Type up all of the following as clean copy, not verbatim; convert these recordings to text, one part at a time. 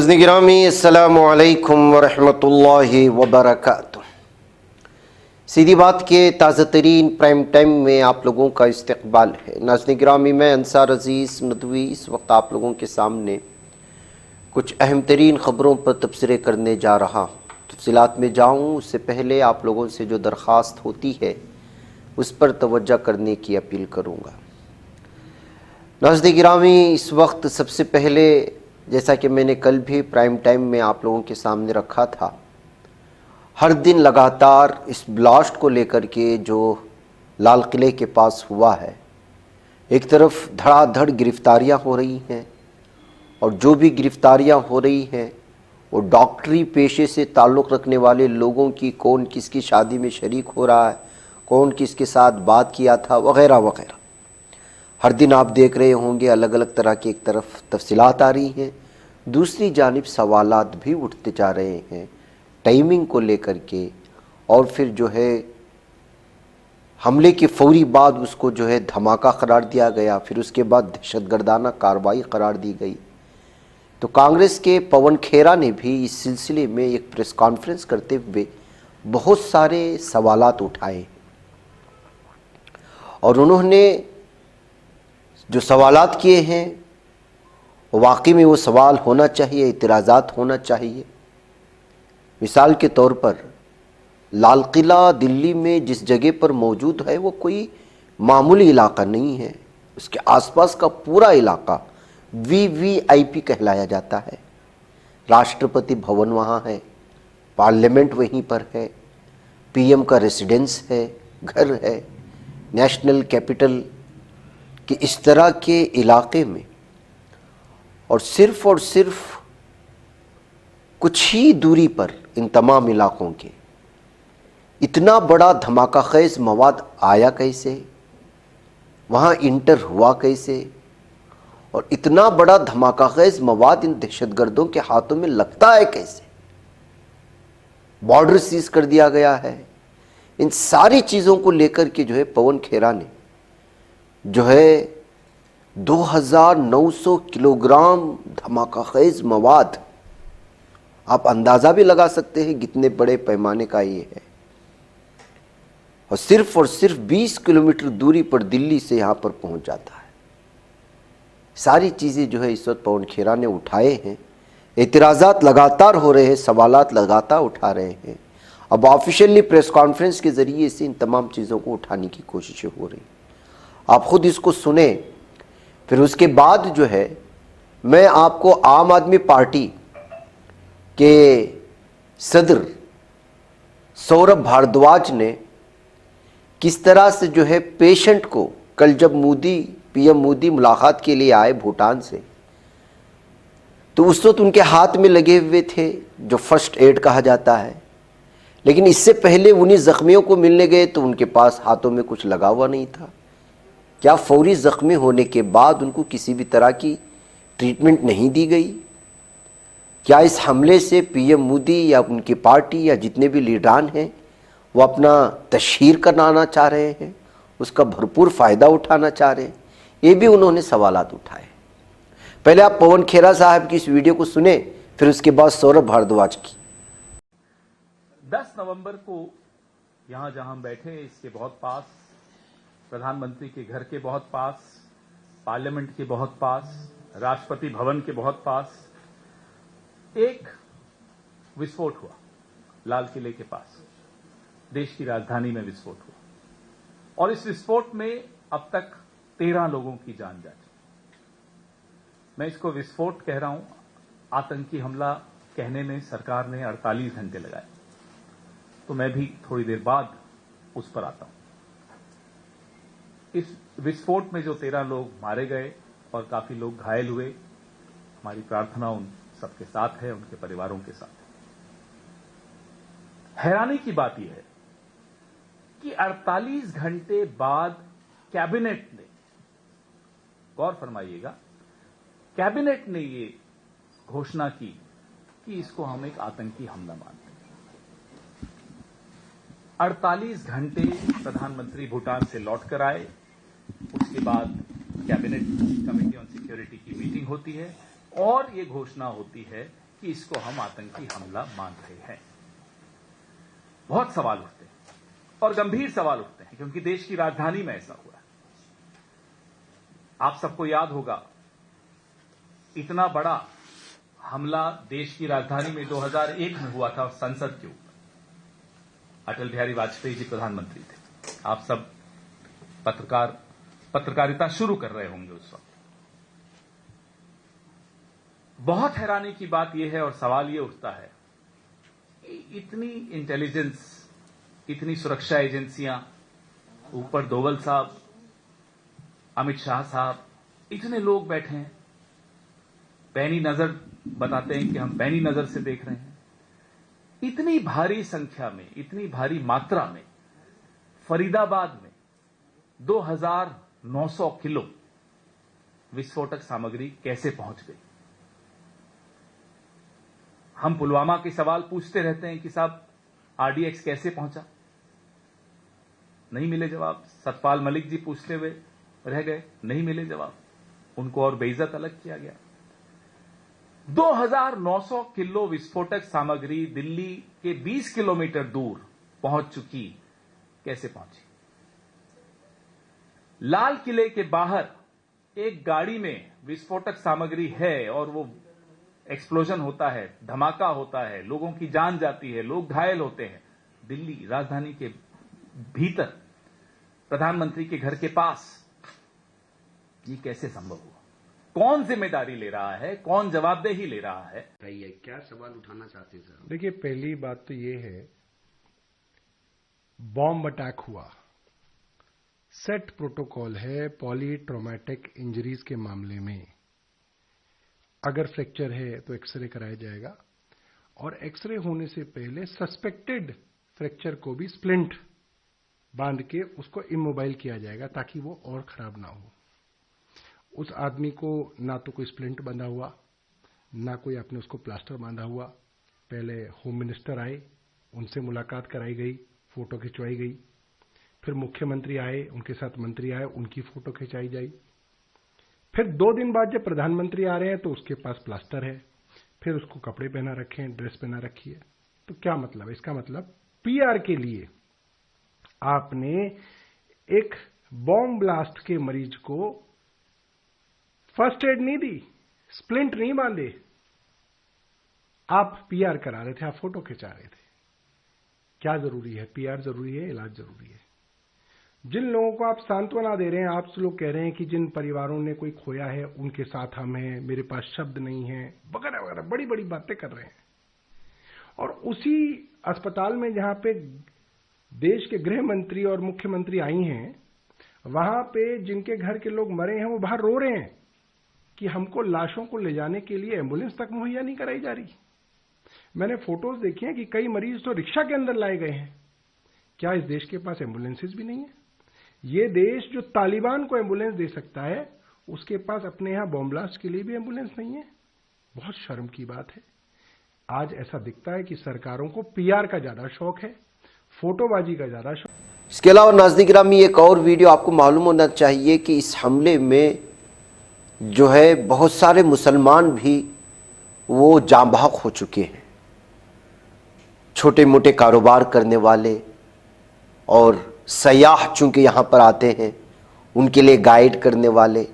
नाज़रीन गिरामी अस्सलामु अलैकुम वरहमतुल्लाहि वबरकातुह। सीधी बात के ताज़ा तरीन प्राइम टाइम में आप लोगों का इस्तकबाल है। नाज़रीन गिरामी, मैं अंसार अज़ीज़ नदवी इस वक्त आप लोगों के सामने कुछ अहम तरीन ख़बरों पर तबसरे करने जा रहा हूँ। तफसीलात में जाऊँ उससे पहले आप लोगों से जो दरख्वास्त होती है उस पर तवज्जो करने की अपील करूँगा। नाज़रीन गिरामी, इस वक्त सबसे पहले जैसा कि मैंने कल भी प्राइम टाइम में आप लोगों के सामने रखा था, हर दिन लगातार इस ब्लास्ट को लेकर के जो लाल किले के पास हुआ है, एक तरफ धड़ाधड़ गिरफ्तारियां हो रही हैं और जो भी गिरफ्तारियां हो रही हैं वो डॉक्टरी पेशे से ताल्लुक़ रखने वाले लोगों की, कौन किसकी शादी में शरीक हो रहा है, कौन किसके साथ बात किया था, वग़ैरह वग़ैरह। हर दिन आप देख रहे होंगे अलग अलग तरह की एक तरफ तफसीलात आ रही हैं, दूसरी जानिब सवालात भी उठते जा रहे हैं टाइमिंग को लेकर के, और फिर जो है हमले के फौरी बाद उसको जो है धमाका करार दिया गया, फिर उसके बाद दहशतगर्दाना कार्रवाई करार दी गई। तो कांग्रेस के पवन खेरा ने भी इस सिलसिले में एक प्रेस कॉन्फ्रेंस करते हुए बहुत सारे सवालात उठाए और उन्होंने जो सवालात किए हैं वाकई में वो सवाल होना चाहिए, इतराज़ात होना चाहिए। मिसाल के तौर पर लाल किला दिल्ली में जिस जगह पर मौजूद है वो कोई मामूली इलाका नहीं है, उसके आसपास का पूरा इलाका वीवीआईपी कहलाया जाता है। राष्ट्रपति भवन वहाँ है, पार्लियामेंट वहीं पर है, पीएम का रेसिडेंस है, घर है, नेशनल कैपिटल कि इस तरह के इलाके में और सिर्फ कुछ ही दूरी पर इन तमाम इलाकों के इतना बड़ा धमाका खेज़ मवाद आया कैसे, वहाँ इंटर हुआ कैसे, और इतना बड़ा धमाका खेज़ मवाद इन दहशतगर्दों के हाथों में लगता है कैसे, बॉर्डर सीज कर दिया गया है। इन सारी चीज़ों को लेकर के जो है पवन खेरा ने जो है 2900 किलोग्राम धमाका खेज़ मवाद, आप अंदाज़ा भी लगा सकते हैं कितने बड़े पैमाने का ये है, और सिर्फ 20 किलोमीटर दूरी पर दिल्ली से यहाँ पर पहुँच जाता है। सारी चीज़ें जो है इस वक्त पवन खेरा ने उठाए हैं, एतराज़ात लगातार हो रहे हैं, सवालात लगातार उठा रहे हैं। अब ऑफिशियली प्रेस कॉन्फ्रेंस के ज़रिए से इन तमाम चीज़ों को उठाने की कोशिशें हो रही। आप ख़ुद इसको सुने, फिर उसके बाद जो है मैं आपको आम आदमी पार्टी के सदर सौरभ भारद्वाज ने किस तरह से जो है पेशेंट को, कल जब पीएम मोदी मुलाकात के लिए आए भूटान से, तो उस वक्त उनके हाथ में लगे हुए थे जो फर्स्ट एड कहा जाता है, लेकिन इससे पहले उन्हीं ज़ख्मियों को मिलने गए तो उनके पास हाथों में कुछ लगा हुआ नहीं था। क्या फौरी ज़ख्मी होने के बाद उनको किसी भी तरह की ट्रीटमेंट नहीं दी गई? क्या इस हमले से पीएम मोदी या उनकी पार्टी या जितने भी लीडरान हैं वो अपना तशहीर कराना चाह रहे हैं, उसका भरपूर फ़ायदा उठाना चाह रहे हैं? ये भी उन्होंने सवालात उठाए। पहले आप पवन खेरा साहब की इस वीडियो को सुने, फिर उसके बाद सौरभ भारद्वाज की। 10 नवंबर को यहाँ जहाँ हम बैठे इसके बहुत पास, प्रधानमंत्री के घर के बहुत पास, पार्लियामेंट के बहुत पास, राष्ट्रपति भवन के बहुत पास एक विस्फोट हुआ। लाल किले के पास देश की राजधानी में विस्फोट हुआ और इस विस्फोट में अब तक 13 लोगों की जान जा चुकी। मैं इसको विस्फोट कह रहा हूं, आतंकी हमला कहने में सरकार ने 48 घंटे लगाए, तो मैं भी थोड़ी देर बाद उस पर आता हूं। इस विस्फोट में जो 13 लोग मारे गए और काफी लोग घायल हुए, हमारी प्रार्थना उन सबके साथ है, उनके परिवारों के साथ। हैरानी की बात यह है कि 48 घंटे बाद कैबिनेट ने, गौर फरमाइएगा, कैबिनेट ने ये घोषणा की कि इसको हम एक आतंकी हमला मानते हैं। 48 घंटे प्रधानमंत्री भूटान से लौटकर आए, उसके बाद कैबिनेट कमेटी ऑन सिक्योरिटी की मीटिंग होती है और ये घोषणा होती है कि इसको हम आतंकी हमला मान रहे हैं। बहुत सवाल उठते हैं और गंभीर सवाल उठते हैं, क्योंकि देश की राजधानी में ऐसा हुआ है। आप सबको याद होगा, इतना बड़ा हमला देश की राजधानी में 2001 में हुआ था संसद के ऊपर। अटल बिहारी वाजपेयी जी प्रधानमंत्री थे। आप सब पत्रकारिता शुरू कर रहे होंगे उस वक्त। बहुत हैरानी की बात यह है और सवाल यह उठता है, इतनी इंटेलिजेंस, इतनी सुरक्षा एजेंसियां, ऊपर डोवल साहब, अमित शाह साहब, इतने लोग बैठे हैं, पैनी नजर बताते हैं कि हम पैनी नजर से देख रहे हैं। इतनी भारी संख्या में, इतनी भारी मात्रा में फरीदाबाद में 2900 किलो विस्फोटक सामग्री कैसे पहुंच गई? हम पुलवामा के सवाल पूछते रहते हैं कि साहब आरडीएक्स कैसे पहुंचा, नहीं मिले जवाब। सतपाल मलिक जी पूछते हुए रह गए, नहीं मिले जवाब, उनको और बेइज्जत अलग किया गया। 2900 किलो विस्फोटक सामग्री दिल्ली के 20 किलोमीटर दूर पहुंच चुकी, कैसे पहुंची? लाल किले के बाहर एक गाड़ी में विस्फोटक सामग्री है और वो एक्सप्लोजन होता है, धमाका होता है, लोगों की जान जाती है, लोग घायल होते हैं। दिल्ली राजधानी के भीतर, प्रधानमंत्री के घर के पास, ये कैसे संभव हुआ? कौन जिम्मेदारी ले रहा है, कौन जवाबदेही ले रहा है? क्या सवाल उठाना चाहते हैं सर? देखिए, पहली बात तो ये है, बॉम्ब अटैक हुआ, सेट प्रोटोकॉल है पॉली ट्रॉमेटिक इंजरीज के मामले में। अगर फ्रैक्चर है तो एक्सरे कराया जाएगा और एक्सरे होने से पहले सस्पेक्टेड फ्रैक्चर को भी स्प्लिंट बांध के उसको इमोबाइल किया जाएगा ताकि वो और खराब ना हो। उस आदमी को ना तो कोई स्प्लिंट बंधा हुआ, ना कोई आपने उसको प्लास्टर बांधा हुआ। पहले होम मिनिस्टर आए, उनसे मुलाकात कराई गई, फोटो खिंचवाई गई। फिर मुख्यमंत्री आए, उनके साथ मंत्री आए, उनकी फोटो खिंचाई जाई। फिर 2 दिन बाद जब प्रधानमंत्री आ रहे हैं तो उसके पास प्लास्टर है, फिर उसको कपड़े पहना रखे हैं, ड्रेस पहना रखी है। तो क्या मतलब है? इसका मतलब पीआर के लिए आपने एक बॉम्ब ब्लास्ट के मरीज को फर्स्ट एड नहीं दी, स्प्लिंट नहीं बांधे, आप पीआर करा रहे थे, आप फोटो खिंचा रहे थे। क्या जरूरी है? पीआर जरूरी है, इलाज जरूरी है। जिन लोगों को आप सांत्वना दे रहे हैं, आप लोग कह रहे हैं कि जिन परिवारों ने कोई खोया है उनके साथ हम हैं, मेरे पास शब्द नहीं है, वगैरह वगैरह बड़ी बड़ी बातें कर रहे हैं। और उसी अस्पताल में जहां पे देश के गृह मंत्री और मुख्यमंत्री आई हैं, वहां पे जिनके घर के लोग मरे हैं वो बाहर रो रहे हैं कि हमको लाशों को ले जाने के लिए एम्बुलेंस तक मुहैया नहीं कराई जा रही। मैंने फोटोज देखी हैं कि कई मरीज तो रिक्शा के अंदर लाए गए हैं। क्या इस देश के पास एम्बुलेंसेज भी नहीं है? ये देश जो तालिबान को एम्बुलेंस दे सकता है, उसके पास अपने यहां बॉम्ब ब्लास्ट के लिए भी एम्बुलेंस नहीं है। बहुत शर्म की बात है। आज ऐसा दिखता है कि सरकारों को पीआर का ज्यादा शौक है, फोटोबाजी का ज्यादा शौक। इसके अलावा नाज़रीन गिरामी, एक और वीडियो आपको मालूम होना चाहिए कि इस हमले में जो है बहुत सारे मुसलमान भी वो जाँ बहक हो चुके हैं। छोटे मोटे कारोबार करने वाले और सयाह चूंकि यहाँ पर आते हैं, उनके लिए गाइड करने वाले,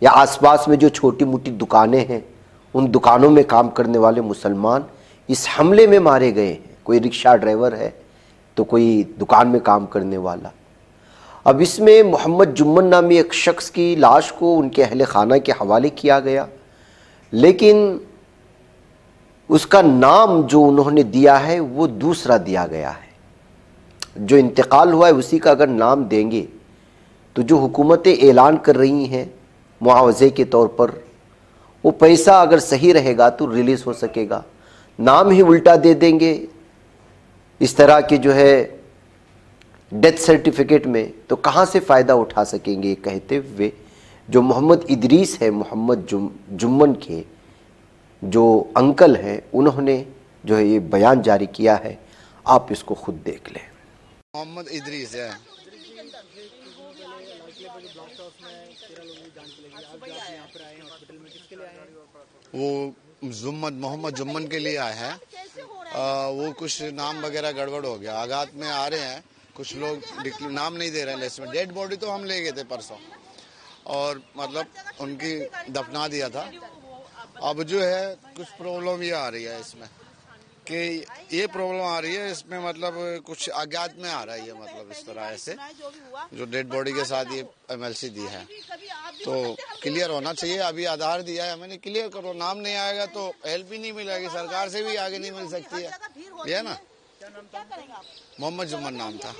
या आसपास में जो छोटी मोटी दुकानें हैं उन दुकानों में काम करने वाले मुसलमान इस हमले में मारे गए हैं। कोई रिक्शा ड्राइवर है तो कोई दुकान में काम करने वाला। अब इसमें मोहम्मद जुम्मन नामी एक शख्स की लाश को उनके अहले खाना के हवाले किया गया, लेकिन उसका नाम जो उन्होंने दिया है वो दूसरा दिया गया है। जो इंतकाल हुआ है उसी का अगर नाम देंगे तो जो हुकूमतें ऐलान कर रही हैं मुआवजे के तौर पर, वो पैसा अगर सही रहेगा तो रिलीज़ हो सकेगा। नाम ही उल्टा दे देंगे इस तरह के जो है डेथ सर्टिफिकेट में, तो कहाँ से फ़ायदा उठा सकेंगे? कहते हुए जो मोहम्मद इदरीस है, मोहम्मद जुम्मन के जो अंकल हैं, उन्होंने जो है ये बयान जारी किया है। आप इसको खुद देख लें। मोहम्मद इदरीस है। वो मोहम्मद जुम्मन के लिए आए हैं। वो कुछ नाम वगैरह गड़बड़ हो गया, आघात में आ रहे हैं। कुछ लोग नाम नहीं दे रहे हैं लिस्ट में। डेड बॉडी तो हम ले गए थे परसों और मतलब उनकी दफना दिया था। अब जो है कुछ प्रॉब्लम ये आ रही है इसमें कि ये प्रॉब्लम आ रही है इसमें, मतलब कुछ अज्ञात में आ रहा है ये, मतलब इस तरह से जो डेड बॉडी के साथ ये एमएलसी दी है तो क्लियर होना चाहिए। अभी आधार दिया है मैंने, क्लियर करो। नाम नहीं आएगा तो हेल्प ही नहीं मिलेगी, सरकार से भी आगे नहीं मिल सकती है, ये ना। मोहम्मद जुम्मन नाम था।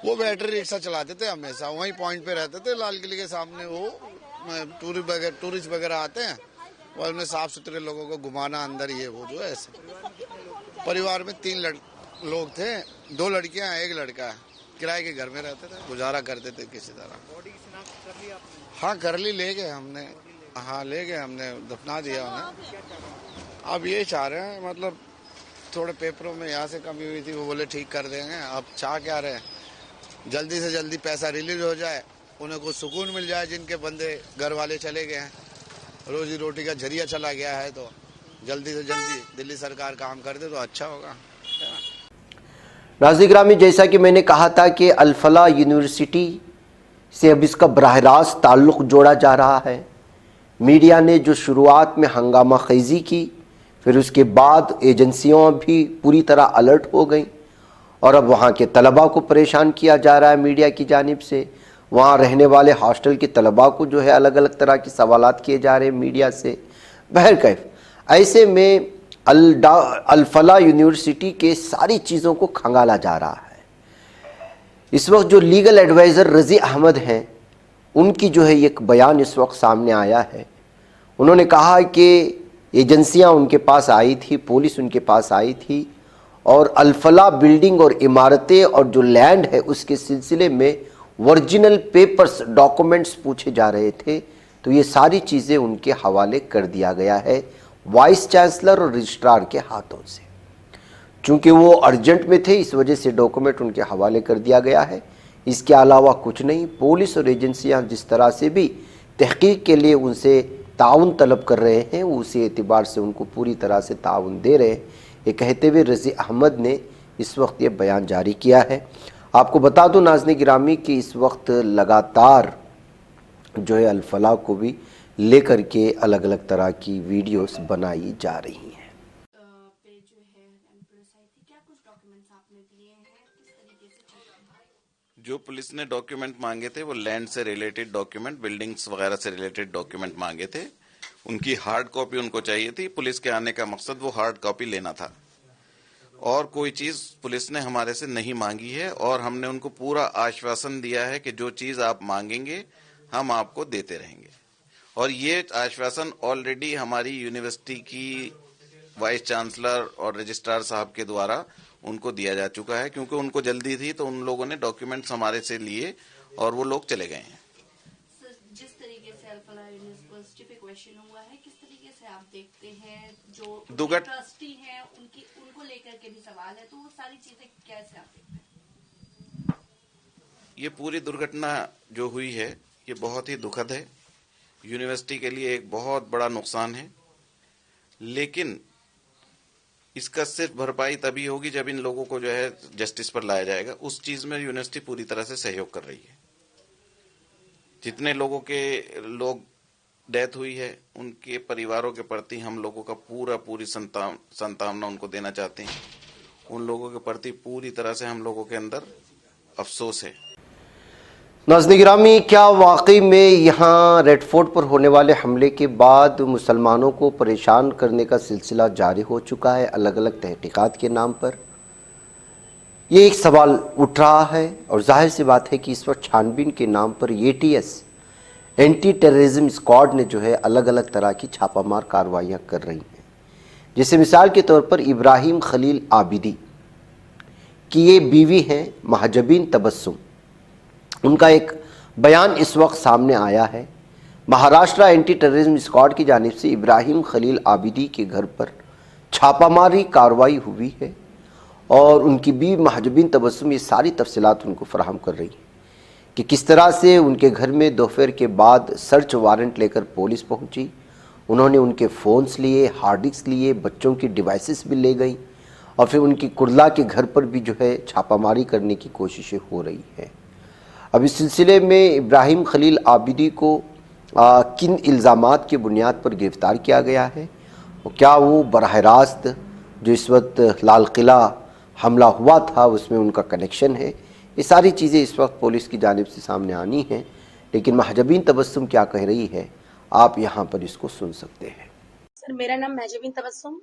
वो बैटरी रिक्शा चलाते थे, हमेशा वहीं पॉइंट पे रहते थे, लाल किले के सामने। वो टूरिस्ट वगैरह आते हैं और उन्हें साफ सुथरे लोगों को घुमाना अंदर, ये वो जो है ऐसे। परिवार में 3 लोग थे, 2 लड़कियां एक लड़का है। किराए के घर में रहते थे, गुजारा करते थे किसी तरह। हाँ कर ली, ले गए हमने। हाँ ले गए हमने, दफना दिया उन्हें। अब ये चाह रहे हैं, मतलब थोड़े पेपरों में यहाँ से कमी हुई थी, वो बोले ठीक कर देंगे। अब चाह क्या रहे हैं, जल्दी से जल्दी पैसा रिलीज हो जाए, उन्हें कुछ सुकून मिल जाए। जिनके बंदे घर वाले चले गए हैं, रोजी रोटी का जरिया चला गया है, तो जल्दी से जल्दी दिल्ली सरकार काम कर दे तो अच्छा होगा। नाज़रीन गिरामी, जैसा कि मैंने कहा था कि अल-फलाह यूनिवर्सिटी से अब इसका बराह रास्त ताल्लुक़ जोड़ा जा रहा है। मीडिया ने जो शुरुआत में हंगामा खेज़ी की, फिर उसके बाद एजेंसियाँ भी पूरी तरह अलर्ट हो गई और अब वहाँ के तलबा को परेशान किया जा रहा है मीडिया की जानिब से। वहाँ रहने वाले हॉस्टल के तलबा को जो है अलग अलग तरह के सवालात किए जा रहे हैं मीडिया से। बहरकैफ ऐसे में अल-फलाह यूनिवर्सिटी के सारी चीज़ों को खंगाला जा रहा है। इस वक्त जो लीगल एडवाइज़र रज़ी अहमद हैं, उनकी जो है एक बयान इस वक्त सामने आया है। उन्होंने कहा कि एजेंसियां उनके पास आई थी, पुलिस उनके पास आई थी और अल-फलाह बिल्डिंग और इमारतें और जो लैंड है उसके सिलसिले में ओरिजिनल पेपर्स, डॉक्यूमेंट्स पूछे जा रहे थे। तो ये सारी चीज़ें उनके हवाले कर दिया गया है वाइस चांसलर और रजिस्ट्रार के हाथों से। चूँकि वो अर्जेंट में थे, इस वजह से डॉक्यूमेंट उनके हवाले कर दिया गया है। इसके अलावा कुछ नहीं। पुलिस और एजेंसियाँ जिस तरह से भी तहकीक के लिए उनसे ताउन तलब कर रहे हैं, उसी एतबार से उनको पूरी तरह से ताउन दे रहे हैं। ये कहते हुए रज़ी अहमद ने इस वक्त ये बयान जारी किया है। आपको बता दूं नाज़रीन गिरामी कि इस वक्त लगातार जो है अल-फलाह को भी लेकर के अलग अलग तरह की वीडियोस बनाई जा रही हैं। जो पुलिस ने डॉक्यूमेंट मांगे थे वो लैंड से रिलेटेड डॉक्यूमेंट, बिल्डिंग्स वगैरह से रिलेटेड डॉक्यूमेंट मांगे थे। उनकी हार्ड कॉपी उनको चाहिए थी। पुलिस के आने का मकसद वो हार्ड कॉपी लेना था और कोई चीज पुलिस ने हमारे से नहीं मांगी है और हमने उनको पूरा आश्वासन दिया है कि जो चीज आप मांगेंगे हम आपको देते रहेंगे। और ये आश्वासन ऑलरेडी हमारी यूनिवर्सिटी की वाइस चांसलर और रजिस्ट्रार साहब के द्वारा उनको दिया जा चुका है, क्योंकि उनको जल्दी थी तो उन लोगों ने डॉक्यूमेंट्स हमारे से लिए और वो लोग चले गए हैं। जिस तरीके से अल-फलाह यूनिवर्सिटी पे क्वेश्चन हुआ है, किस तरीके से आप देखते हैं जो ट्रस्टी हैं उनको लेकर के भी सवाल है, तो वो सारी चीजें कैसे आप देखते हैं? ये पूरी दुर्घटना जो हुई है ये बहुत ही दुखद है। यूनिवर्सिटी के लिए एक बहुत बड़ा नुकसान है, लेकिन इसका सिर्फ भरपाई तभी होगी जब इन लोगों को जो है जस्टिस पर लाया जाएगा। उस चीज में यूनिवर्सिटी पूरी तरह से सहयोग कर रही है। जितने लोगों डेथ हुई है उनके परिवारों के प्रति हम लोगों का पूरी संतावना उनको देना चाहते हैं। उन लोगों के प्रति पूरी तरह से हम लोगों के अंदर अफसोस है। नाज़रीन गिरामी, क्या वाकई में यहाँ रेड फोर्ट पर होने वाले हमले के बाद मुसलमानों को परेशान करने का सिलसिला जारी हो चुका है अलग अलग तहकीकात के नाम पर? ये एक सवाल उठ रहा है और जाहिर सी बात है कि इस वक्त छानबीन के नाम पर ATS एंटी टेररिज्म स्क्वाड ने जो है अलग अलग तरह की छापामार कार्रवाइयाँ कर रही हैं। जैसे मिसाल के तौर पर इब्राहिम खलील आबिदी की ये बीवी हैं महजबीन तबस्सुम, उनका एक बयान इस वक्त सामने आया है। महाराष्ट्र एंटी टेररिज्म स्क्वाड की जानिब से इब्राहिम खलील आबिदी के घर पर छापामारी कार्रवाई हुई है और उनकी बीवी महजबीन तबस्सुम ये सारी तफसीलात उनको फराहम कर रही है कि किस तरह से उनके घर में दोपहर के बाद सर्च वारंट लेकर पुलिस पहुंची उन्होंने उनके फ़ोन्स लिए, हार्ड डिस्क लिए, बच्चों की डिवाइसेस भी ले गई और फिर उनकी कुर्ला के घर पर भी जो है छापामारी करने की कोशिशें हो रही हैं। अब इस सिलसिले में इब्राहिम खलील आबिदी को किन इल्ज़ामात की बुनियाद पर गिरफ़्तार किया गया है और क्या वो बराह रास्त जो इस वक्त लाल किला हमला हुआ था उसमें उनका कनेक्शन है, ये सारी चीज़ें इस वक्त पुलिस की जानिब से सामने आनी हैं। लेकिन महजबीन तबस्सुम क्या कह रही है, आप यहाँ पर इसको सुन सकते हैं। सर, मेरा नाम महजबीन तबस्सुम,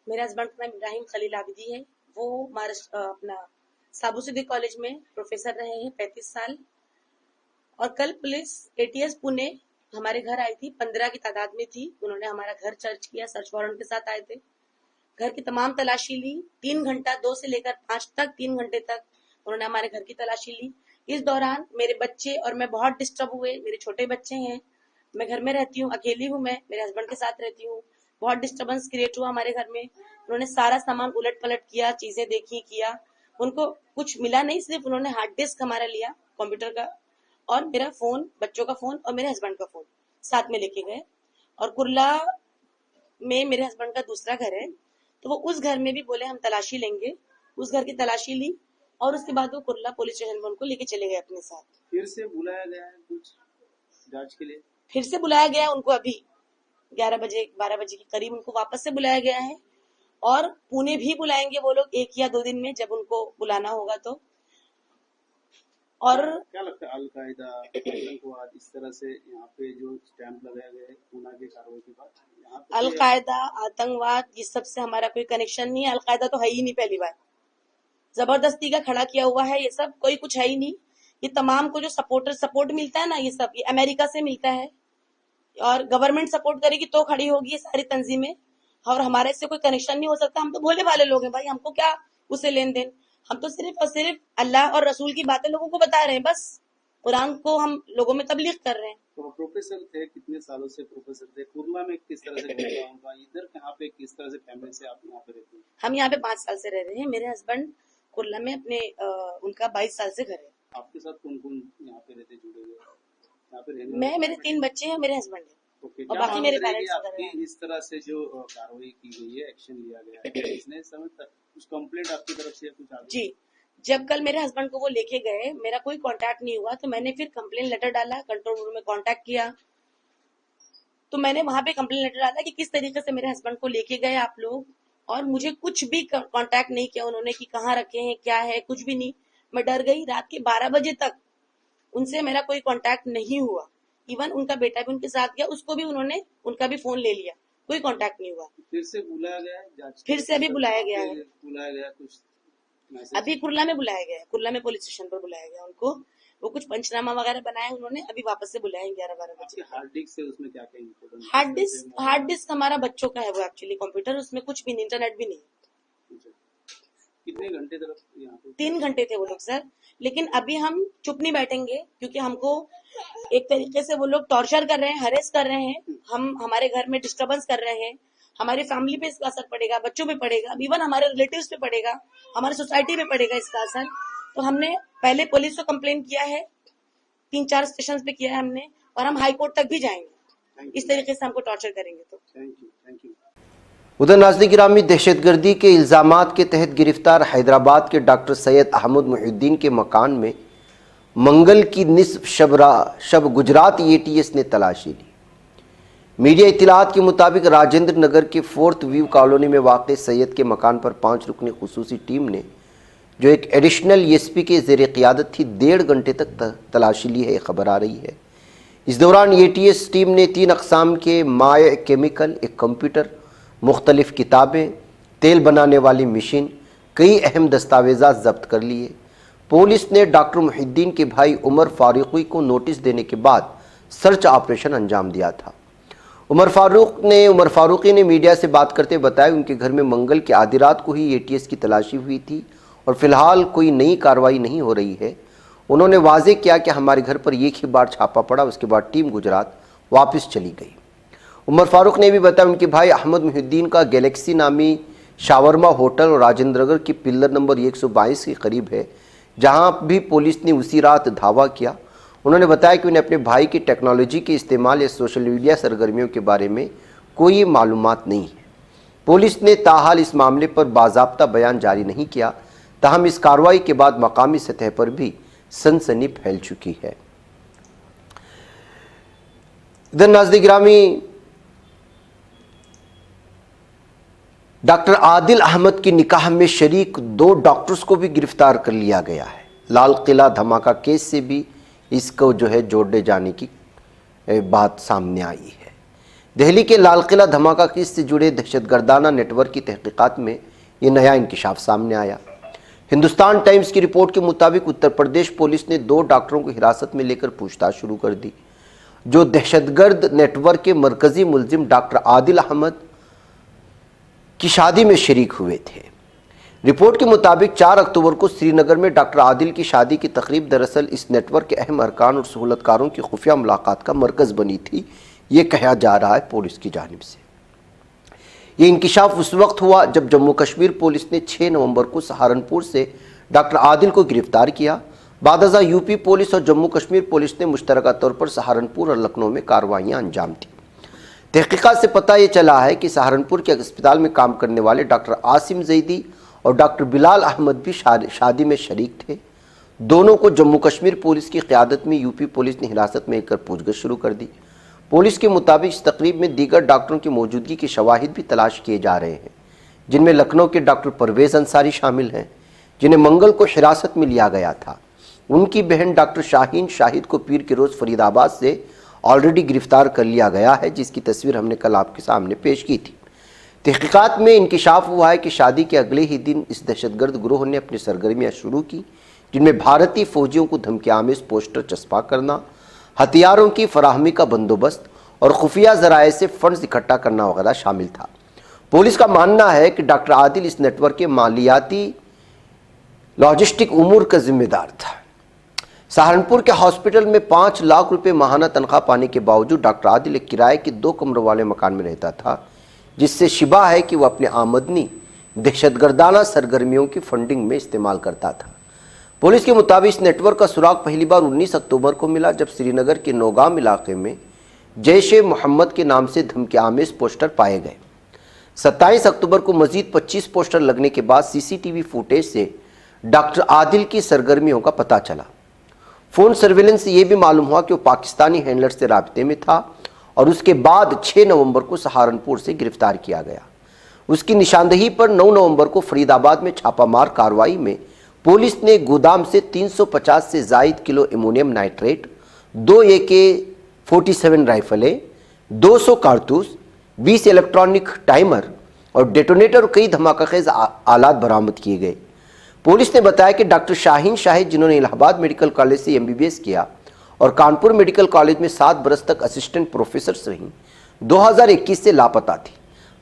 मेरे हस्बैंड का नाम इब्राहिम खलील आबिदी है। वो अपना साबुसिद्दीकी कॉलेज में प्रोफेसर रहे हैं 35 साल। और कल पुलिस ATS पुणे हमारे घर आई थी, 15 की तादाद में थी। उन्होंने हमारा घर सर्च किया, सर्च वारंट के साथ आए थे। घर की तमाम तलाशी ली, 3 घंटा 2 से लेकर 5 तक 3 घंटे तक उन्होंने हमारे घर की तलाशी ली। इस दौरान मेरे बच्चे और मैं बहुत डिस्टर्ब हुए। मेरे छोटे बच्चे हैं, मैं घर में रहती हूँ, अकेली हूँ, मैं मेरे हस्बैंड के साथ रहती हूँ। बहुत डिस्टर्बेंस क्रिएट हुआ हमारे घर में। उन्होंने सारा सामान उलट पलट किया, चीजें देखी, किया। उनको कुछ मिला नहीं, सिर्फ उन्होंने हार्ड डिस्क हमारा लिया कंप्यूटर का और मेरा फोन, बच्चों का फोन और मेरे हस्बैंड का फोन साथ में लेके गए। और कुर्ला में मेरे हस्बैंड का दूसरा घर है, तो वो उस घर में भी बोले हम तलाशी लेंगे। उस घर की तलाशी ली और उसके बाद वो कुर्ला पुलिस स्टेशन में उनको लेके चले गए अपने साथ। फिर से बुलाया गया है कुछ जांच के लिए? फिर से बुलाया गया उनको, अभी 11 बजे 12 बजे के करीब उनको वापस से बुलाया गया है। और पुणे भी बुलाएंगे वो लोग 1 या 2 दिन में, जब उनको बुलाना होगा तो। और क्या लगता है अलकायदा, आतंकवाद, इस तरह से यहाँ पे जो स्टैंप लगाया गया है पूना की कार्रवाई के बाद, यहाँ पे अलकायदा, आतंकवाद, ये सब से हमारा कोई कनेक्शन नहीं है। अलकायदा तो है ही नहीं, पहली बार जबरदस्ती का खड़ा किया हुआ है ये सब, कोई कुछ है ही नहीं। ये तमाम को जो सपोर्ट मिलता है ना, ये सब ये अमेरिका से मिलता है और गवर्नमेंट सपोर्ट करेगी तो खड़ी होगी ये सारी तंजीमें। और हमारे से कोई कनेक्शन नहीं हो सकता। हम तो भोले भाले लोग हैं भाई, हमको क्या उससे लेन देन। हम तो सिर्फ और सिर्फ अल्लाह और रसूल की बातें लोगों को बता रहे हैं, बस कुरान को हम लोगों में तबलीग कर रहे हैं। तो प्रोफेसर थे, कितने सालों से प्रोफेसर थे? कुर्ला में किस तरह से घूमता उनका, इधर यहाँ पे किस तरह से फैमिली से आप यहाँ पे रहते हैं? हम यहाँ पे 5 साल से रह रहे हैं। मेरे हस्बैंड कुर्ला में अपने उनका 22 साल से घर है। आपके साथ कौन कौन यहाँ पे रहते, जुड़े हुए यहाँ पे रहने? मैं, मेरे 3 बच्चे हैं, मेरे हस्बैंड है और बाकी मेरे पेरेंट्स। इस तरह से जो कार्रवाई की गई है, एक्शन लिया गया है, इसने समय तक कुछ कंप्लेंट आपकी तरफ से कुछ आ गई? जी, जब कल मेरे हस्बैंड को वो लेके गए, मेरा कोई कांटेक्ट नहीं हुआ, तो मैंने फिर कंप्लेन लेटर डाला, कंट्रोल रूम में कांटेक्ट किया। तो मैंने वहां पे कंप्लेन लेटर डाला कि किस तरीके से मेरे हस्बैंड को लेके गए आप लोग, और मुझे कुछ भी कांटेक्ट नहीं किया उन्होंने कि कहाँ रखे हैं, क्या है, कुछ भी नहीं। मैं डर गई। रात के 12 बजे तक उनसे मेरा कोई कांटेक्ट नहीं हुआ। इवन उनका बेटा भी उनके साथ गया, उसको भी उन्होंने, उनका भी फोन ले लिया, कोई कांटेक्ट नहीं हुआ। फिर से बुलाया गया है जांच? फिर से अभी बुलाया गया है, बुलाया गया कुछ अभी कुर्ला में बुलाया गया है, कुर्ला में पुलिस स्टेशन पर बुलाया गया उनको। वो कुछ पंचनामा वगैरह बनाया उन्होंने, अभी वापस से बुलाए 11-12 बजे। हार्ड डिस्क से उसमें क्या क्या? हार्ड डिस्क हमारा बच्चों का है वो एक्चुअली कंप्यूटर, उसमें कुछ भी नहीं, इंटरनेट भी नहीं। कितने घंटे तक यहाँ पे? 3 घंटे थे वो लोग सर। लेकिन अभी हम चुप नहीं बैठेंगे, क्योंकि हमको एक तरीके से वो लोग टॉर्चर कर रहे हैं, हरेस कर रहे हैं। हमारे घर में डिस्टर्बेंस कर रहे हैं, हमारी फैमिली पे इसका असर पड़ेगा, बच्चों पे पड़ेगा, इवन हमारे रिलेटिव्स पे पड़ेगा, हमारे सोसाइटी पे पड़ेगा इसका असर। तो हमने पहले पुलिस को कंप्लेन किया है, 3-4 स्टेशन पे किया है हमने, और हम हाई कोर्ट तक भी जाएंगे। इस तरीके से हमको टॉर्चर करेंगे तो। Thank you. उधर नाज़रीन गिरामी, दहशतगर्दी के इल्ज़ामात के तहत गिरफ्तार हैदराबाद के डॉक्टर सैयद अहमद मुहिउद्दीन के मकान में मंगल की निस्फ शब गुजरात ATS ने तलाशी ली। मीडिया इत्तलात के मुताबिक राजेंद्र नगर के 4th व्यू कॉलोनी में वाक़ सैयद के मकान पर 5 रुकनी खुसूसी टीम ने, जो एक एडिशनल SP के ज़ेर क़ियादत थी, 1.5 घंटे तक तलाशी ली है, खबर आ रही है। इस दौरान ATS टीम ने 3 अक़साम के माए केमिकल, एक कंप्यूटर, मुख्तलिफ किताबें, तेल बनाने वाली मशीन, कई अहम दस्तावेज़ात जब्त कर लिए। पुलिस ने डॉक्टर मुहिउद्दीन के भाई उमर फारूकी को नोटिस देने के बाद सर्च ऑपरेशन अंजाम दिया था। उमर फारूकी ने मीडिया से बात करते बताया उनके घर में मंगल की आधी रात को ही ATS की तलाशी हुई थी और फिलहाल कोई नई कार्रवाई नहीं हो रही है। उन्होंने वाजे किया कि हमारे घर पर एक ही बार छापा पड़ा, उसके बाद टीम गुजरात वापस चली गई। उमर फारूक ने भी बताया उनके भाई अहमद मुहिउद्दीन का गैलेक्सी नामी शावरमा होटल और राजेंद्र नगर की पिल्लर नंबर 122 के करीब है, जहां भी पुलिस ने उसी रात धावा किया। उन्होंने बताया कि उन्हें अपने भाई की टेक्नोलॉजी के इस्तेमाल या सोशल मीडिया सरगर्मियों के बारे में कोई मालूमात नहीं है। पुलिस ने ताहाल इस मामले पर बाज़ाब्ता बयान जारी नहीं किया। ताहम इस कार्रवाई के बाद मकामी सतह पर भी सनसनी फैल चुकी है। इधर नाज़रीन गिरामी, डॉक्टर आदिल अहमद की निकाह में शरीक 2 डॉक्टर्स को भी गिरफ्तार कर लिया गया है। लाल किला धमाका केस से भी इसको जोड़े जाने की बात सामने आई है। दिल्ली के लाल किला धमाका केस से जुड़े दहशतगर्दाना नेटवर्क की तहकीकात में ये नया इंकिशाफ सामने आया। हिंदुस्तान टाइम्स की रिपोर्ट के मुताबिक उत्तर प्रदेश पुलिस ने 2 डॉक्टरों को हिरासत में लेकर पूछताछ शुरू कर दी, जो दहशतगर्द नेटवर्क के मरकजी मुलजिम डॉक्टर आदिल अहमद की शादी में शरीक हुए थे। रिपोर्ट के मुताबिक 4 अक्टूबर को श्रीनगर में डॉक्टर आदिल की शादी की तकरीब दरअसल इस नेटवर्क के अहम अरकान और सहूलतकारों की खुफिया मुलाकात का मरकज़ बनी थी, ये कहा जा रहा है पुलिस की जानिब से। ये इंकिशाफ उस वक्त हुआ जब जम्मू कश्मीर पुलिस ने 6 नवंबर को सहारनपुर से डॉक्टर आदिल को गिरफ्तार किया। बादअज़ा यूपी पुलिस और जम्मू कश्मीर पुलिस ने मुश्तरका तौर पर सहारनपुर और लखनऊ में कार्रवाइयाँ अंजाम दी। तहकीकात से पता ये चला है कि सहारनपुर के अस्पताल में काम करने वाले डॉक्टर आसिम जैदी और डॉक्टर बिलाल अहमद भी शादी में शरीक थे। दोनों को जम्मू कश्मीर पुलिस की क़यादत में यूपी पुलिस ने हिरासत में लेकर पूछगछ शुरू कर दी। पुलिस के मुताबिक इस तकरीब में दीगर डॉक्टरों की मौजूदगी के शवाहिद भी तलाश किए जा रहे हैं, जिनमें लखनऊ के डॉक्टर परवेज़ अंसारी शामिल हैं, जिन्हें मंगल को हिरासत में लिया गया था। उनकी बहन डॉक्टर शाहीन शाहिद को पीर के रोज़ फरीदाबाद से ऑलरेडी गिरफ्तार कर लिया गया है, जिसकी तस्वीर हमने कल आपके सामने पेश की थी। तहकीकात में इंकिशाफ हुआ है कि शादी के अगले ही दिन इस दहशतगर्द गिरोह ने अपनी सरगर्मियाँ शुरू की, जिनमें भारतीय फौजियों को धमकी-आमेज़ पोस्टर चस्पा करना, हथियारों की फराहमी का बंदोबस्त और खुफिया ज़राए से फंड्स इकट्ठा करना वगैरह शामिल था। पुलिस का मानना है कि डॉक्टर आदिल इस नेटवर्क के मालियाती लॉजिस्टिक उमूर का जिम्मेदार था। सहारनपुर के हॉस्पिटल में 5 लाख रुपए माहाना तनख्वाह पाने के बावजूद डॉक्टर आदिल एक किराए के 2 कमरों वाले मकान में रहता था, जिससे शिबा है कि वह अपनी आमदनी दहशतगर्दाना सरगर्मियों की फंडिंग में इस्तेमाल करता था। पुलिस के मुताबिक इस नेटवर्क का सुराग पहली बार 19 अक्टूबर को मिला, जब श्रीनगर के नौगाम इलाके में जैश-ए मोहम्मद के नाम से धमकी-आमेज़ पोस्टर पाए गए। 27 अक्टूबर को मजीद 25 पोस्टर लगने के बाद सीसीटीवी फुटेज से डॉक्टर आदिल की सरगर्मियों का पता चला। फ़ोन सर्वेलेंस से यह भी मालूम हुआ कि वो पाकिस्तानी हैंडलर से राब्ते में था और उसके बाद 6 नवंबर को सहारनपुर से गिरफ्तार किया गया। उसकी निशानदेही पर 9 नवंबर को फरीदाबाद में छापामार कार्रवाई में पुलिस ने गोदाम से 350 से ज़ायद किलो एमोनियम नाइट्रेट, 2 AK-47 राइफलें, 200 कारतूस, 20 इलेक्ट्रॉनिक टाइमर और डेटोनेटर और कई धमाकाखेज आलात बरामद किए गए। पुलिस ने बताया कि डॉक्टर शाहीन शाहिद, जिन्होंने इलाहाबाद मेडिकल कॉलेज से MBBS किया और कानपुर मेडिकल कॉलेज में 7 बरस तक असिस्टेंट प्रोफेसर रहीं, 2021 से लापता थी।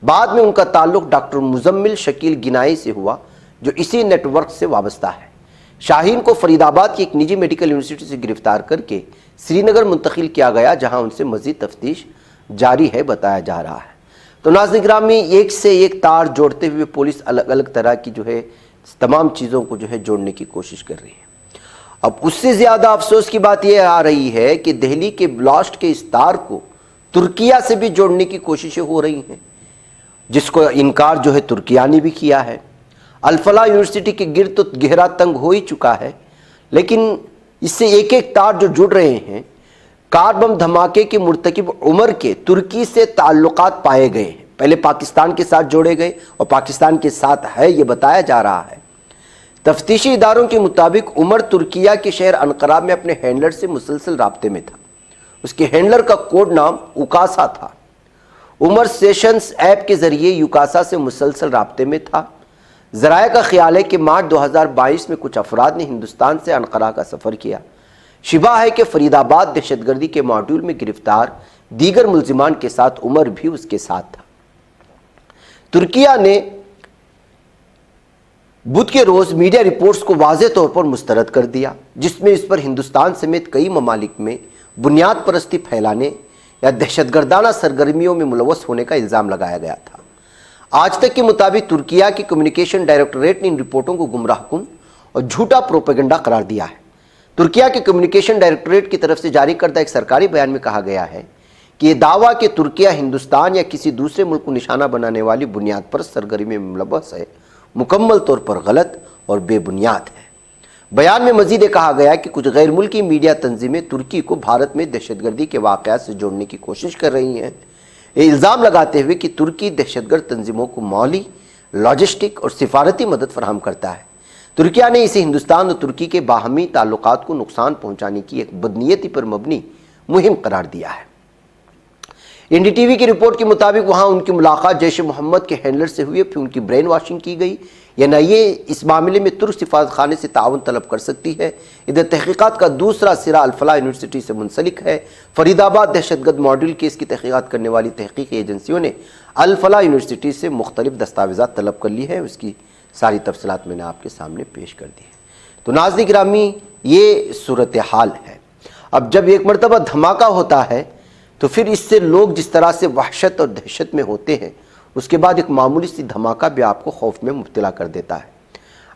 बाद में उनका ताल्लुक डॉक्टर मुजम्मिल शकील गिनाई से हुआ, जो इसी नेटवर्क से वाबस्ता है। शाहीन को फरीदाबाद की एक निजी मेडिकल यूनिवर्सिटी से गिरफ्तार करके श्रीनगर मुंतकिल किया गया, जहां उनसे मजीद तफ्तीश जारी है बताया जा रहा है। तो नाज़रीन गिरामी, एक से एक तार जोड़ते हुए पुलिस अलग अलग तरह की तमाम चीज़ों को जोड़ने की कोशिश कर रही है। अब उससे ज़्यादा अफसोस की बात यह आ रही है कि दिल्ली के ब्लास्ट के इस तार को तुर्किया से भी जोड़ने की कोशिशें हो रही हैं, जिसको इनकार तुर्किया ने भी किया है। अल-फलाह यूनिवर्सिटी के गिर्द तो गहरा तंग हो ही चुका है, लेकिन इससे एक एक तार जो जुड़ रहे हैं। कार बम धमाके के मुर्तकिब उमर के तुर्की से ताल्लुकात पाए गए हैं। पहले पाकिस्तान के साथ जोड़े गए और पाकिस्तान के साथ है ये बताया जा रहा है। तफ्तीशी इदारों के मुताबिक उमर तुर्किया के शहर अनकरा में अपने हैंडलर से मुसलसल राब्ते में था। उसके हैंडलर का कोड नाम उकासा था। उमर सेशंस ऐप के जरिए यूकासा से मुसलसल राब्ते में था। ज़राए का ख्याल है कि मार्च 2022 में कुछ अफराद ने हिंदुस्तान से अनकरा का सफ़र किया। शिबा है कि फरीदाबाद दहशतगर्दी के मॉड्यूल में गिरफ्तार दीगर मुल्जिमान के साथ उमर भी उसके साथ था। तुर्किया ने बुध के रोज मीडिया रिपोर्ट्स को वाज़ेह तौर पर मुस्तरद कर दिया, जिसमें इस पर हिंदुस्तान समेत कई ममालिक में बुनियाद परस्ती फैलाने या दहशतगर्दाना सरगर्मियों में मुलव्वस होने का इल्ज़ाम लगाया गया था। आज तक के मुताबिक तुर्किया के कम्युनिकेशन डायरेक्टोरेट ने इन रिपोर्टों को गुमराहकुन और झूठा प्रोपेगेंडा करार दिया है। तुर्किया के कम्युनिकेशन डायरेक्टोरेट की तरफ से जारी करदा एक सरकारी बयान में कहा गया है कि यह दावा कि तुर्किया हिंदुस्तान या किसी दूसरे मुल्क को निशाना बनाने वाली बुनियाद पर सरगर्मी में मुलव्वस है, मुकम्मल तौर पर गलत और बेबुनियाद है। बयान में मजीद कहा गया कि कुछ गैर मुल्की मीडिया तंजीमें तुर्की को भारत में दहशतगर्दी के वाक़यात से जोड़ने की कोशिश कर रही हैं, ये इल्ज़ाम लगाते हुए कि तुर्की दहशतगर्द तंजीमों को माली, लॉजिस्टिक और सिफारती मदद फराहम करता है। तुर्किया ने इसे हिंदुस्तान और तुर्की के बाहमी ताल्लुकात को नुकसान पहुँचाने की एक बदनीयती पर मबनी मुहिम करार दिया है। एनडीटीवी की रिपोर्ट के मुताबिक वहां उनकी मुलाकात जैश मोहम्मद के हैंडलर से हुई, फिर उनकी ब्रेन वॉशिंग की गई। एनआईए इस मामले में तुर्क सिफारत खाने से ताउन तलब कर सकती है। इधर तहकीकात का दूसरा सिरा अल-फलाह यूनिवर्सिटी से मुंसलिक है। फरीदाबाद दहशतगर्द मॉड्यूल केस की तहकीकात करने वाली तहकीकी एजेंसियों ने अल-फलाह यूनिवर्सिटी से मुख्तलिफ दस्तावेज़ात तलब कर ली है। उसकी सारी तफसीलात मैंने आपके सामने पेश कर दी है। तो नाज़रीन गिरामी, ये सूरत हाल है। अब जब एक मरतबा धमाका होता है तो फिर इससे लोग जिस तरह से वहशत और दहशत में होते हैं, उसके बाद एक मामूली सी धमाका भी आपको खौफ में मुब्तला कर देता है।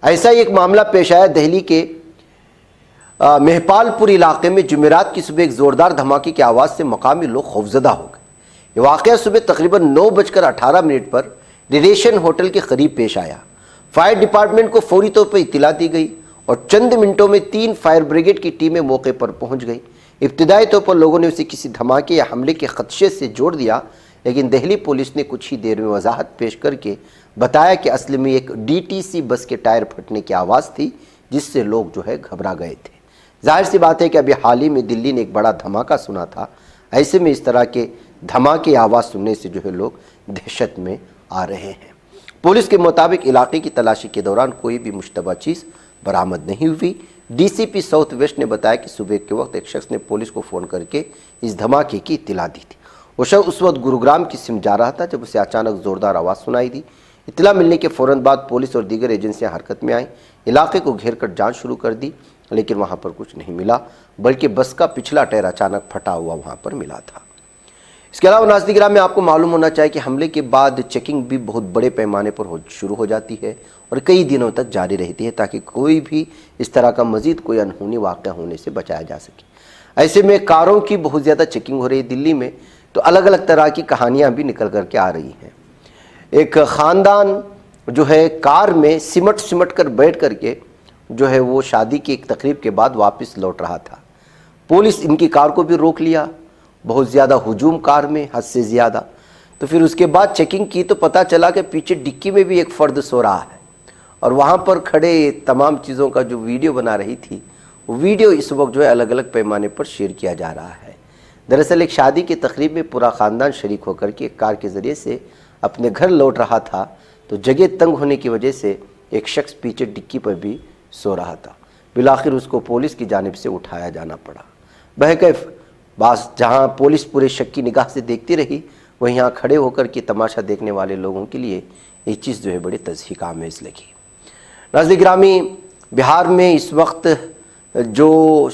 ऐसा ही एक मामला पेश आया दिल्ली के महपालपुर इलाके में जुमेरात की सुबह एक ज़ोरदार धमाके की आवाज़ से मकामी लोग खौफजदा हो गए। ये वाक़या सुबह तकरीबन 9:18 पर रिलेशन होटल के करीब पेश आया। फायर डिपार्टमेंट को फौरी तौर पर इत्तला दी गई और चंद मिनटों में 3 फायर ब्रिगेड की टीमें मौके पर पहुंच गई। इब्तिदाई तौर पर लोगों ने उसे किसी धमाके या हमले के खदशे से जोड़ दिया, लेकिन दिल्ली पुलिस ने कुछ ही देर में वजाहत पेश करके बताया कि असल में एक डीटीसी बस के टायर फटने की आवाज़ थी, जिससे लोग जो है घबरा गए थे। जाहिर सी बात है कि अभी हाल ही में दिल्ली ने एक बड़ा धमाका सुना था। ऐसे में इस तरह के धमाके आवाज़ सुनने से जो है लोग दहशत में आ रहे हैं। पुलिस के मुताबिक इलाके की तलाशी के दौरान कोई भी मुश्तबा चीज़ बरामद नहीं हुई। डीसीपी साउथ वेस्ट ने बताया कि सुबह के वक्त एक शख्स ने पुलिस को फ़ोन करके इस धमाके की इत्तला दी थी। वो शख्स उस वक्त गुरुग्राम की सिम जा रहा था जब उसे अचानक ज़ोरदार आवाज़ सुनाई दी। इत्तला मिलने के फ़ौरन बाद पुलिस और दीगर एजेंसियां हरकत में आईं, इलाके को घेर कर जाँच शुरू कर दी, लेकिन वहाँ पर कुछ नहीं मिला, बल्कि बस का पिछला टायर अचानक फटा हुआ वहाँ पर मिला था। इसके अलावा नाज़रीन गिरामी, में आपको मालूम होना चाहिए कि हमले के बाद चेकिंग भी बहुत बड़े पैमाने पर शुरू हो जाती है और कई दिनों तक जारी रहती है, ताकि कोई भी इस तरह का मज़ीद कोई अनहोनी वाक़या होने से बचाया जा सके। ऐसे में कारों की बहुत ज़्यादा चेकिंग हो रही है दिल्ली में, तो अलग अलग तरह की कहानियाँ भी निकल कर के आ रही हैं। एक ख़ानदान जो है कार में सिमट कर बैठ करके जो है वो शादी की एक तकरीब के बाद वापस लौट रहा था। पुलिस इनकी कार को भी रोक लिया, बहुत ज़्यादा हुजूम कार में, हद से ज़्यादा। तो फिर उसके बाद चेकिंग की तो पता चला कि पीछे डिक्की में भी एक फ़र्द सो रहा है और वहाँ पर खड़े तमाम चीज़ों का जो वीडियो बना रही थी, वो वीडियो इस वक्त जो है अलग अलग पैमाने पर शेयर किया जा रहा है। दरअसल एक शादी की तकरीब में पूरा ख़ानदान शरीक होकर के कार के ज़रिए से अपने घर लौट रहा था, तो जगह तंग होने की वजह से एक शख्स पीछे डिक्की पर भी सो रहा था। बिलाखिर उसको पुलिस की जानिब से उठाया जाना पड़ा। बहरकैफ बास जहाँ पुलिस पूरे शक की निगाह से देखती रही, वहीं यहाँ खड़े होकर के तमाशा देखने वाले लोगों के लिए ये चीज़ जो है बड़ी तज़हीक आमेज़ लगी। नाज़रीन गिरामी, बिहार में इस वक्त जो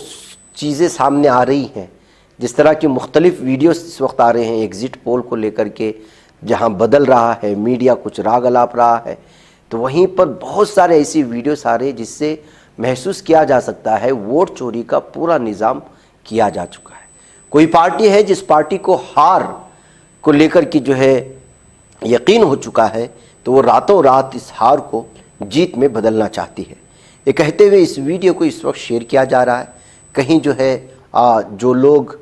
चीज़ें सामने आ रही हैं, जिस तरह की मुख्तलिफ़ वीडियोस इस वक्त आ रहे हैं एग्ज़िट पोल को लेकर के, जहाँ बदल रहा है मीडिया, कुछ राग अलाप रहा है, तो वहीं पर बहुत सारे ऐसी वीडियोस आ रहे हैं जिससे महसूस किया जा सकता है वोट चोरी का पूरा निज़ाम किया जा चुका है। कोई पार्टी है जिस पार्टी को हार को लेकर के जो है यकीन हो चुका है, तो वो रातों रात इस हार को जीत में बदलना चाहती है। ये कहते हुए इस वीडियो को इस वक्त शेयर किया जा रहा है। कहीं जो है जो लोग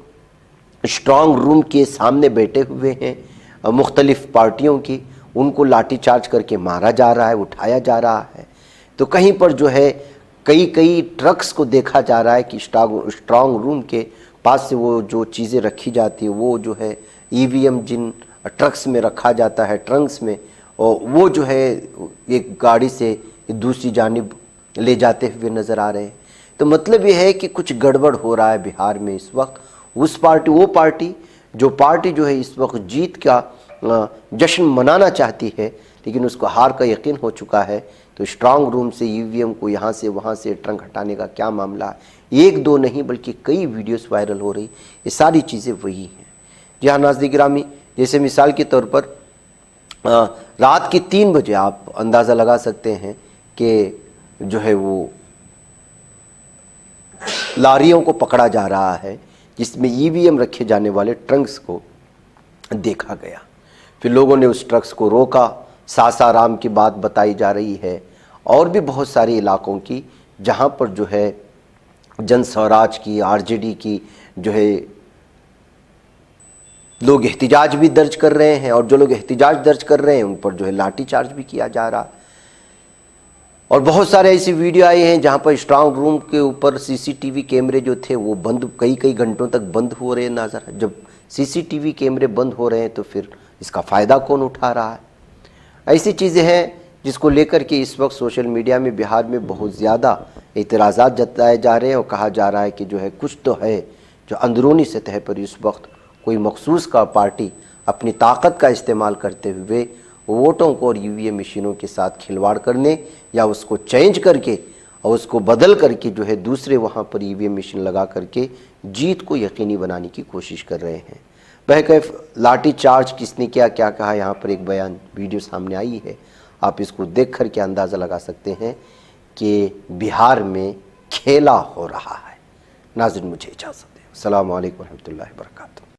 स्ट्रांग रूम के सामने बैठे हुए हैं मुख्तलिफ़ पार्टियों की, उनको लाठीचार्ज करके मारा जा रहा है, उठाया जा रहा है। तो कहीं पर जो है कई ट्रक्स को देखा जा रहा है कि स्ट्रांग रूम के पास से वो जो चीज़ें रखी जाती है, वो जो है ईवीएम जिन ट्रक्स में रखा जाता है, ट्रंक्स में, और वो जो है एक गाड़ी से दूसरी जानिब ले जाते हुए नज़र आ रहे हैं। तो मतलब ये है कि कुछ गड़बड़ हो रहा है बिहार में इस वक्त। उस पार्टी, वो पार्टी जो है इस वक्त जीत का जश्न मनाना चाहती है, लेकिन उसको हार का यकीन हो चुका है। तो स्ट्रांग रूम से ईवीएम को यहाँ से वहाँ से ट्रंक हटाने का क्या मामला है, एक दो नहीं बल्कि कई वीडियोस वायरल हो रही, ये सारी चीज़ें वही हैं। जी हाँ नाज़रीन गिरामी, जैसे मिसाल के तौर पर रात के 3 बजे आप अंदाज़ा लगा सकते हैं कि जो है वो लारियों को पकड़ा जा रहा है जिसमें ईवीएम रखे जाने वाले ट्रंक्स को देखा गया। फिर लोगों ने उस ट्रक्स को रोका। सासाराम की बात बताई जा रही है और भी बहुत सारे इलाकों की जहां पर जो है जन स्वराज की, आरजेडी की जो है लोग एहतिजाज भी दर्ज कर रहे हैं, और जो लोग एहतिजाज दर्ज कर रहे हैं उन पर जो है लाठीचार्ज भी किया जा रहा है। और बहुत सारे ऐसी वीडियो आए हैं जहां पर स्ट्रांग रूम के ऊपर सीसीटीवी कैमरे जो थे वो बंद, कई घंटों तक बंद हो रहे नजर। जब सीसीटीवी कैमरे बंद हो रहे हैं तो फिर इसका फ़ायदा कौन उठा रहा है? ऐसी चीज़ें हैं जिसको लेकर के इस वक्त सोशल मीडिया में बिहार में बहुत ज़्यादा एतराज़ात जताए जा रहे हैं और कहा जा रहा है कि जो है कुछ तो है जो अंदरूनी सतह पर इस वक्त कोई मखसूस का पार्टी अपनी ताकत का इस्तेमाल करते हुए वोटों को और ईवीएम मशीनों के साथ खिलवाड़ करने या उसको चेंज करके और उसको बदल करके जो है दूसरे वहाँ पर ईवीएम मशीन लगा करके जीत को यकीनी बनाने की कोशिश कर रहे हैं। बहरकैफ लाठी चार्ज किसने क्या कहा, यहाँ पर एक बयान वीडियो सामने आई है। आप इसको देख कर के अंदाज़ा लगा सकते हैं कि बिहार में खेला हो रहा है। नाज़रीन मुझे इजाज़त दें। अस्सलामु अलैकुम रहमतुल्लाहि व बरकातहू।